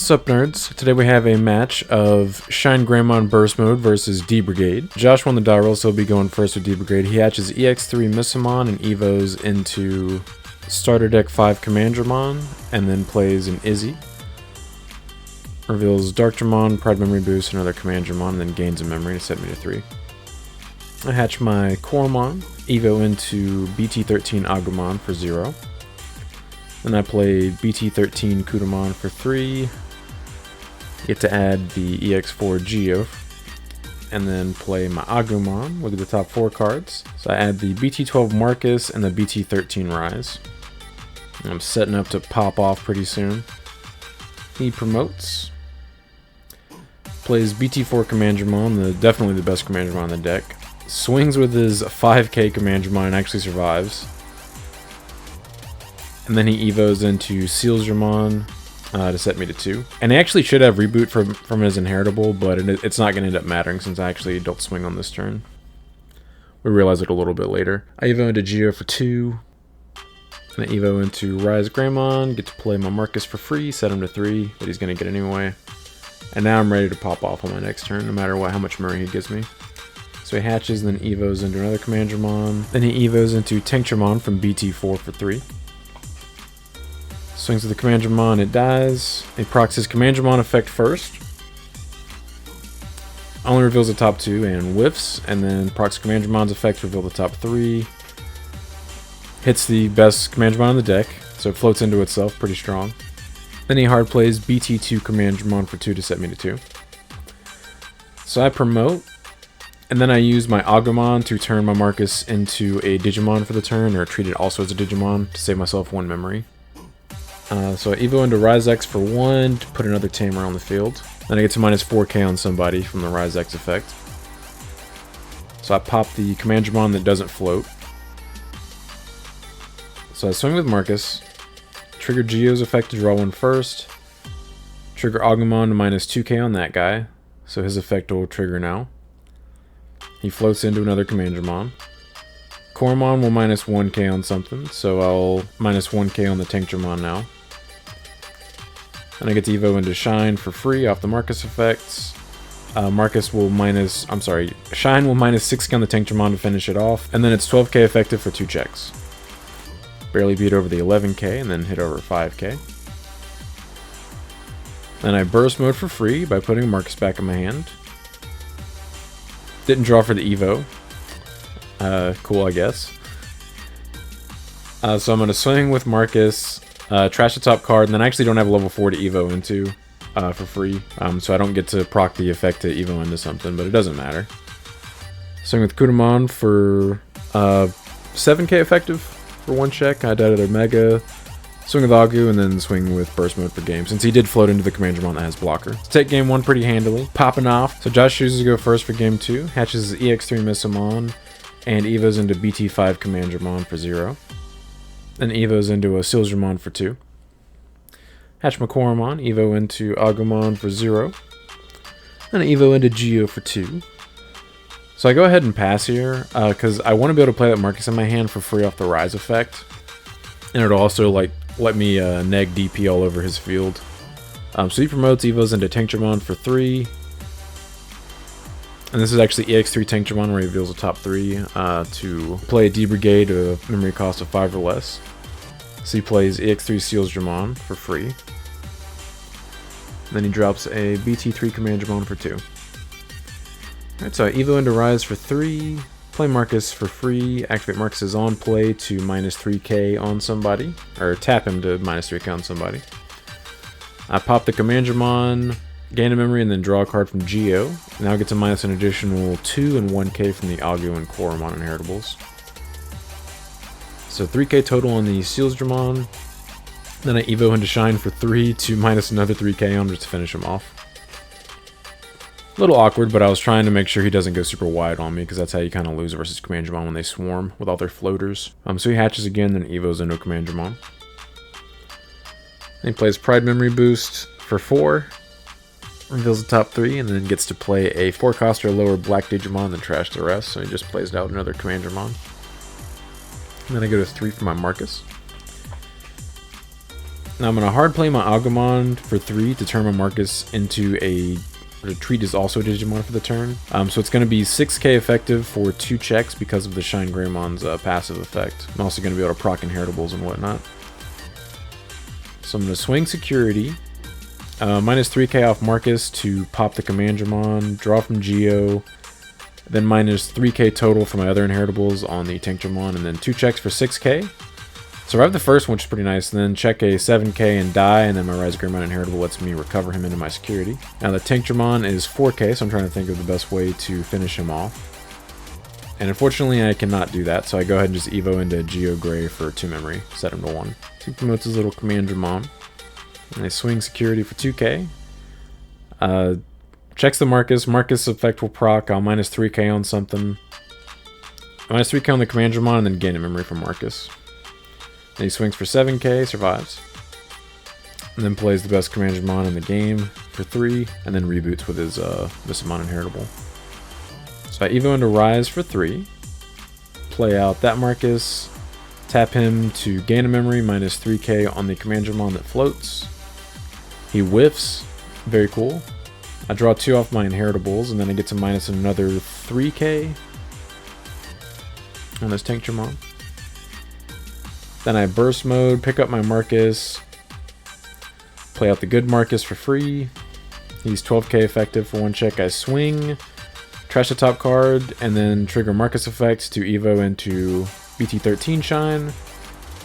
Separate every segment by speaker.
Speaker 1: What's up, nerds? Today we have a match of ShineGreymon Burst Mode versus D-Brigade. Josh won the die roll, so he'll be going first with D-Brigade. He hatches EX3 Missamon and evos into Starter Deck 5 Commandramon, and then plays an Izzy. Reveals Darkdramon, Pride Memory Boost, another Commandramon, and then gains a memory to set me to 3. I hatch my Koromon, evo into BT13 Agumon for 0. Then I play BT13 Kudamon for 3. Get to add the EX4 Geo. And then play my Agumon. Look at the top 4 cards. So I add the BT12 Marcus and the BT13 Rise. I'm setting up to pop off pretty soon. He promotes. Plays BT4 Commandramon, definitely the best Commandramon in the deck. Swings with his 5k Commandramon and actually survives. And then he evos into ShineGreymon to set me to 2. And he actually should have reboot from his inheritable, but it's not going to end up mattering since I actually don't swing on this turn. We realize it a little bit later. I evo into Geo for 2. And I evo into ShineGreymon, get to play my Marcus for free, set him to 3, that he's going to get anyway. And now I'm ready to pop off on my next turn, no matter how much Murray he gives me. So he hatches, then evos into another Commandramon. Then he evos into Tankdramon from BT4 for 3. Swings with the Commandramon, it dies. He procs his Commandramon effect first. Only reveals the top 2 and whiffs, and then procs Commandramon's effect, reveal the top 3. Hits the best Commandramon in the deck, so it floats into itself pretty strong. Then he hard plays BT2 Commandramon for 2 to set me to 2. So I promote, and then I use my Agumon to turn my Marcus into a Digimon for the turn, or treat it also as a Digimon to save myself 1 memory. So I evo into Rise X for 1 to put another Tamer on the field. Then I get to minus 4k on somebody from the Rise X effect. So I pop the Commandramon that doesn't float. So I swing with Marcus. Trigger Geo's effect to draw 1 first. Trigger Agumon to minus 2k on that guy. So his effect will trigger now. He floats into another Commandramon. Koromon will minus 1k on something, so I'll minus 1k on the Tankdramon now. And I get to evo into Shine for free off the Marcus effects. Shine will minus 6k on the Tankdramon to finish it off, and then it's 12k effective for 2 checks. Barely beat over the 11k, and then hit over 5k. Then I burst mode for free by putting Marcus back in my hand. Didn't draw for the evo. Cool, I guess. So I'm going to swing with Marcus, trash the top card, and then I actually don't have a level 4 to evo into for free. So I don't get to proc the effect to evo into something, but it doesn't matter. Swing with Kudamon for 7k effective for 1 check. I died at a Mega. Swing with Agu, and then swing with Burst Mode for game, since he did float into the Commandramon that has blocker. So take game 1 pretty handily. Popping off. So Josh chooses to go first for game 2. Hatches his EX3 Missamon, and evos into BT5 Commandramon for 0. Then evos into a ShineGreymon for 2. Hatch my Koromon, evo into Agumon for 0. And evo into Geo for 2. So I go ahead and pass here, because I want to be able to play that Marcus in my hand for free off the Rise effect. And it'll also let me neg DP all over his field. So he promotes, evos into Tankdramon for 3. And this is actually EX3 Tankdramon, where he reveals the top 3 to play a D-Brigade a memory cost of 5 or less. So he plays EX3 ShineGreymon for free. Then he drops a BT3 Commandramon for 2. Alright, so I evo into Rise for 3. Play Marcus for free. Activate Marcus's on play to minus 3k on somebody. Or tap him to minus 3k on somebody. I pop the Commandramon, gain a memory, and then draw a card from Geo. Now I get to minus an additional 2 and 1k from the Agu and Koromon inheritables. So 3k total on the ShineGreymon. Then I evo into Shine for 3 to minus another 3k on just to finish him off. A little awkward, but I was trying to make sure he doesn't go super wide on me, because that's how you kind of lose versus Commandramon when they swarm with all their floaters. So he hatches again, then evos into a Commandramon. Then he plays Pride Memory Boost for 4. Reveals the top 3, and then gets to play a 4 cost or lower black Digimon, then trash the rest, so he just plays out another Commandramon. And then I go to 3 for my Marcus. Now I'm going to hard play my Agumon for 3 to turn my Marcus into a Retreat is also a Digimon for the turn. So it's going to be 6k effective for 2 checks because of the ShineGreymon's passive effect. I'm also going to be able to proc inheritables and whatnot. So I'm going to swing security. Minus 3k off Marcus to pop the Commandramon, draw from Geo, then minus 3k total for my other inheritables on the Tincturemon, and then 2 checks for 6k. Survive the first one, which is pretty nice, and then check a 7k and die, and then my ShineGreymon inheritable lets me recover him into my security. Now the Tincturemon is 4k, so I'm trying to think of the best way to finish him off. And unfortunately I cannot do that, so I go ahead and just Evo into Geo Gray for 2 memory, set him to 1. So he promotes his little Commandramon. And I swing security for 2k. Checks the Marcus. Marcus effect will proc. I'll minus 3k on something. Minus 3k on the Commandramon, and then gain a memory from Marcus. And he swings for 7k, survives. And then plays the best Commandramon in the game for 3, and then reboots with his Missamon inheritable. So I Evo into Rise for 3. Play out that Marcus. Tap him to gain a memory, minus 3k on the Commandramon that floats. He whiffs. Very cool. I draw 2 off my inheritables, and then I get to minus another 3k on this Tincturemon. Then I burst mode, pick up my Marcus, play out the good Marcus for free. He's 12k effective for 1 check. I swing, trash the top card, and then trigger Marcus effect to Evo into BT13 Shine.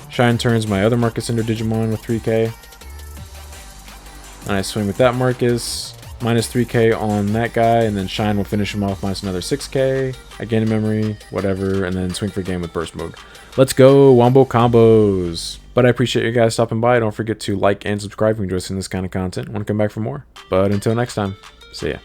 Speaker 1: Shine turns my other Marcus into Digimon with 3k. And I swing with that Marcus, minus 3k on that guy, and then Shine will finish him off minus another 6k. I gain a memory, whatever, and then swing for game with burst mode. Let's go, Wombo combos! But I appreciate you guys stopping by. Don't forget to like and subscribe if you enjoy seeing this kind of content. Want to come back for more. But until next time, see ya.